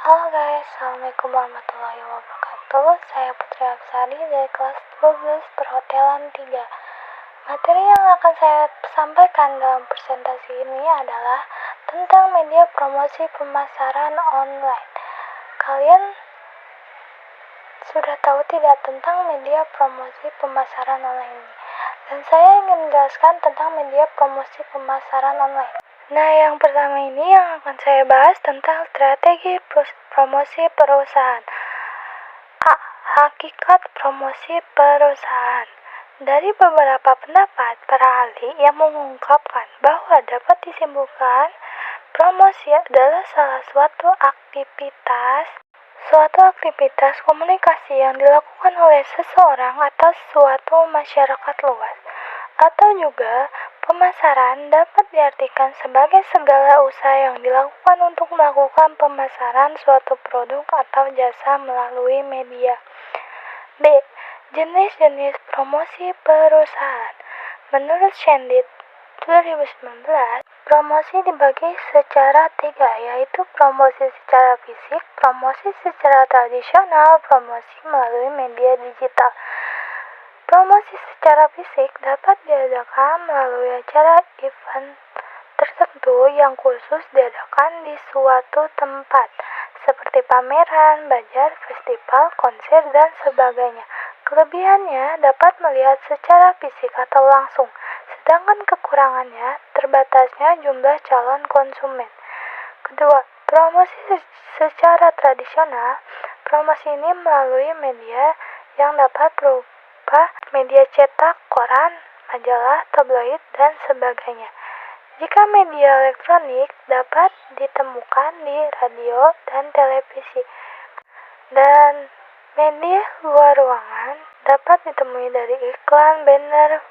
Halo guys, Assalamualaikum warahmatullahi wabarakatuh. Saya Putri Absari dari kelas 12 Perhotelan 3. Materi yang akan saya sampaikan dalam presentasi ini adalah tentang media promosi pemasaran online. Kalian sudah tahu tidak tentang media promosi pemasaran online ini? Dan saya ingin menjelaskan tentang media promosi pemasaran online. Nah, yang pertama ini yang akan saya bahas tentang strategi promosi perusahaan. A. Hakikat promosi perusahaan. Dari beberapa pendapat para ahli yang mengungkapkan bahwa dapat disimpulkan promosi adalah suatu aktivitas komunikasi yang dilakukan oleh seseorang atau suatu masyarakat luas. Atau juga pemasaran dapat diartikan sebagai segala usaha yang dilakukan untuk melakukan pemasaran suatu produk atau jasa melalui media. B. Jenis-jenis promosi perusahaan. Menurut Shendit 2019, promosi dibagi secara 3, yaitu promosi secara fisik, promosi secara tradisional, promosi melalui media digital. Promosi secara fisik dapat diadakan melalui acara event tertentu yang khusus diadakan di suatu tempat, seperti pameran, bazar, festival, konser, dan sebagainya. Kelebihannya dapat melihat secara fisik atau langsung, sedangkan kekurangannya terbatasnya jumlah calon konsumen. Kedua, promosi secara tradisional. Promosi ini melalui media yang dapat berupa media cetak, koran, majalah, tabloid, dan sebagainya. Jika media elektronik dapat ditemukan di radio dan televisi. Dan media luar ruangan dapat ditemui dari iklan, banner,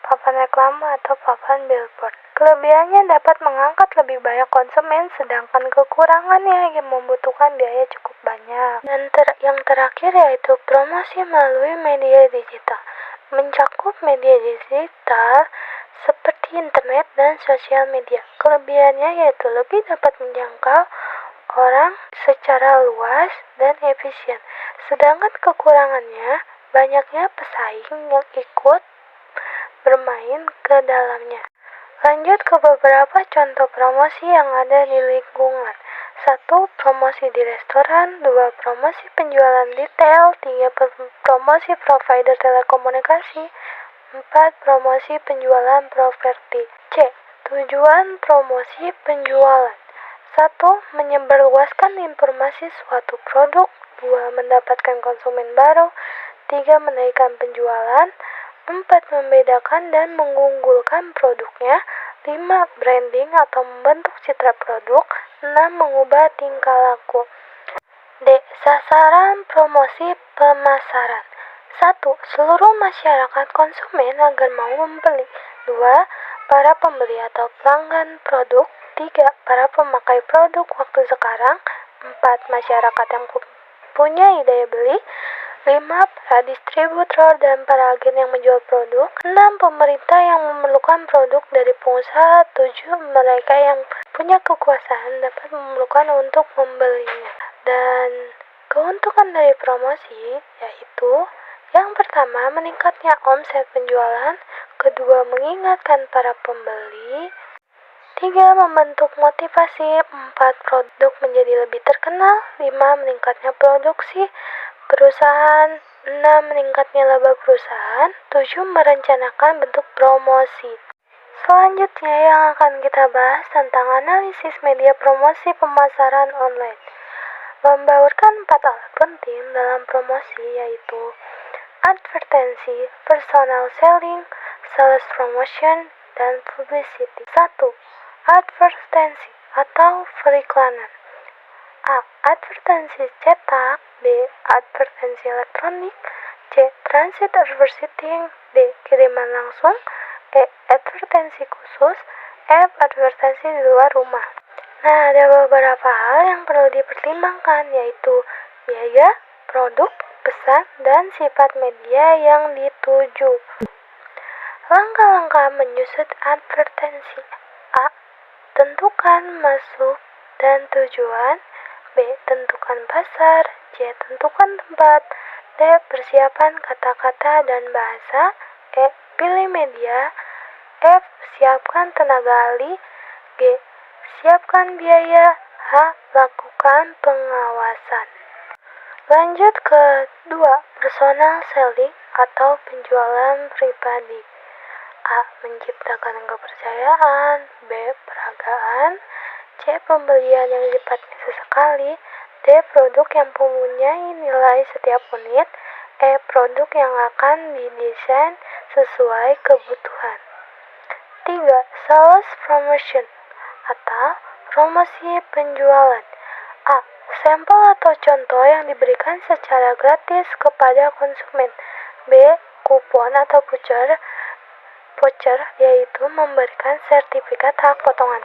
papan reklame, atau papan billboard. Kelebihannya dapat mengangkat lebih banyak konsumen, sedangkan kekurangannya yang membutuhkan biaya cukup banyak. Dan yang terakhir yaitu promosi melalui media digital. Mencakup media digital seperti internet dan sosial media. Kelebihannya yaitu lebih dapat menjangkau orang secara luas dan efisien. Sedangkan kekurangannya banyaknya pesaing yang ikut bermain ke dalamnya. Lanjut ke beberapa contoh promosi yang ada di lingkungan. 1. Promosi di restoran. 2. Promosi penjualan retail. 3. Promosi provider telekomunikasi. 4. Promosi penjualan properti. C. Tujuan promosi penjualan. 1. Menyebarluaskan informasi suatu produk. 2. Mendapatkan konsumen baru. 3. Menaikkan penjualan. 4. Membedakan dan mengunggulkan produknya. 5. Branding atau membentuk citra produk. 6. Mengubah tingkah laku. D. Sasaran promosi pemasaran. 1. Seluruh masyarakat konsumen agar mau membeli. 2. Para pembeli atau pelanggan produk. 3. Para pemakai produk waktu sekarang. 4. Masyarakat yang punya ide beli. 5. Para distributor dan para agen yang menjual produk. 6. Pemerintah yang memerlukan produk dari pengusaha. 7. Mereka yang punya kekuasaan dapat memerlukan untuk membelinya. Dan keuntungan dari promosi yaitu yang pertama, meningkatnya omset penjualan. Kedua, mengingatkan para pembeli. 3. Membentuk motivasi. 4. Produk menjadi lebih terkenal. 5. Meningkatnya produksi perusahaan. 6. Meningkatnya laba perusahaan. 7. Merencanakan bentuk promosi. Selanjutnya yang akan kita bahas tentang analisis media promosi pemasaran online. Membaurkan 4 alat penting dalam promosi yaitu advertensi, personal selling, sales promotion, dan publicity. 1. Advertensi atau periklanan. A. Advertensi cetak. B. Advertensi elektronik. C. Transit advertising. D. Kiriman langsung. E. Advertensi khusus. F. Advertensi di luar rumah. Nah, ada beberapa hal yang perlu dipertimbangkan yaitu biaya, produk, pesan, dan sifat media yang dituju. Langkah-langkah menyusun advertensi. A. Tentukan maksud dan tujuan. B. Tentukan pasar. C. Tentukan tempat. D. Persiapan kata-kata dan bahasa. E. Pilih media. F. Siapkan tenaga ahli. G. Siapkan biaya. H. Lakukan pengawasan. Lanjut ke 2. Personal selling atau penjualan pribadi. A. Menciptakan kepercayaan. B. Peragaan. C. Pembelian yang sifatnya sesekali. D. Produk yang mempunyai nilai setiap unit. E. Produk yang akan didesain sesuai kebutuhan. 3. Sales promotion atau promosi penjualan. A. Sampel atau contoh yang diberikan secara gratis kepada konsumen. B. Kupon atau voucher yaitu memberikan sertifikat hak potongan.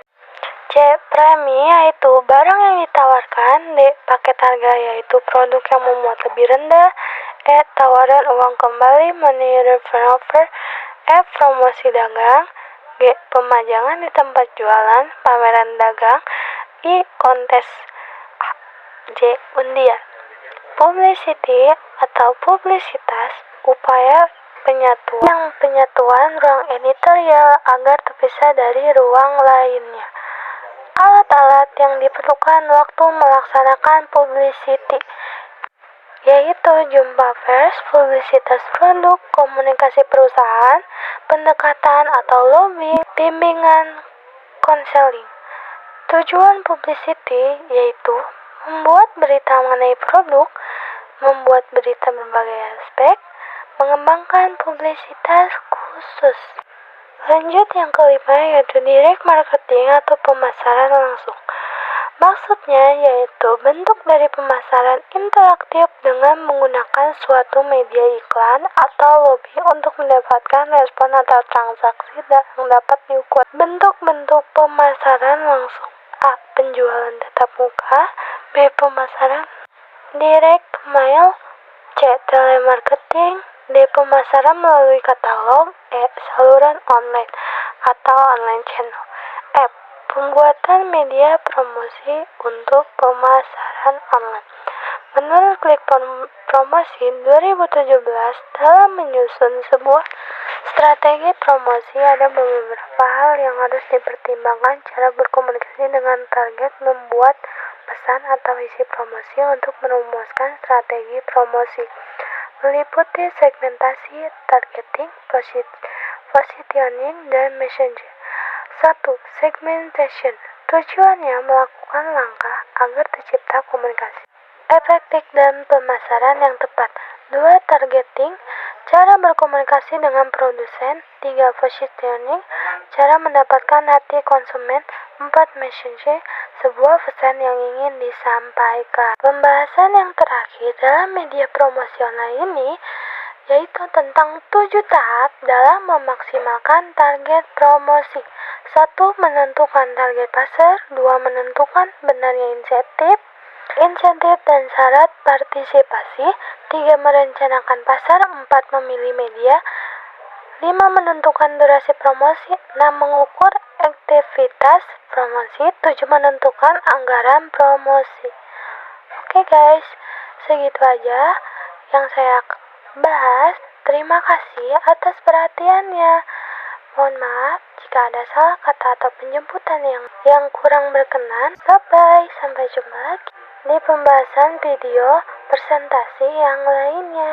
C. Premi yaitu barang yang ditawarkan. D. Paket harga yaitu produk yang memuat lebih rendah. E. Tawaran uang kembali money return offer. F. Promosi dagang. G. Pemajangan di tempat jualan, pameran dagang. I. Kontes. J. Undian. Publicity atau publisitas, upaya penyatuan ruang editorial agar terpisah dari ruang lainnya. Alat-alat yang diperlukan waktu melaksanakan publicity yaitu jumpa pers, publisitas produk, komunikasi perusahaan, pendekatan atau lobbying, bimbingan, konseling. Tujuan publicity yaitu membuat berita mengenai produk, membuat berita berbagai aspek, mengembangkan publisitas khusus. Lanjut yang kelima yaitu direct marketing atau pemasaran langsung. Maksudnya yaitu bentuk dari pemasaran interaktif dengan menggunakan suatu media iklan atau lobby untuk mendapatkan respon atau transaksi yang dapat diukur. Bentuk-bentuk pemasaran langsung. A. Penjualan tatap muka. B. Pemasaran direct mail. C. Telemarketing. D. Pemasaran melalui katalog. E. Saluran online atau online channel. F. Pembuatan media promosi untuk pemasaran online. Menurut Klik Promosi 2017, dalam menyusun sebuah strategi promosi ada beberapa hal yang harus dipertimbangkan cara berkomunikasi dengan target, membuat pesan atau isi promosi untuk merumuskan strategi promosi. Meliputi segmentasi, targeting, positioning, dan messaging. 1. Segmentation. Tujuannya melakukan langkah agar tercipta komunikasi efektif dan pemasaran yang tepat. 2. Targeting. Cara berkomunikasi dengan produsen. 3. Positioning. Cara mendapatkan hati konsumen. 4. Messaging. Sebuah pesan yang ingin disampaikan. Pembahasan yang terakhir dalam media promosional ini yaitu tentang 7 tahap dalam memaksimalkan target promosi. 1. Menentukan target pasar. 2. Menentukan benarnya insentif dan syarat partisipasi. 3. Merencanakan pasar. 4. Memilih media. 5. Menentukan durasi promosi. 6. Mengukur aktivitas promosi. 7. Menentukan anggaran promosi. Oke guys, segitu aja yang saya bahas. Terima kasih atas perhatiannya. Mohon maaf jika ada salah kata atau penjemputan yang kurang berkenan. Bye-bye, sampai jumpa lagi di pembahasan video presentasi yang lainnya.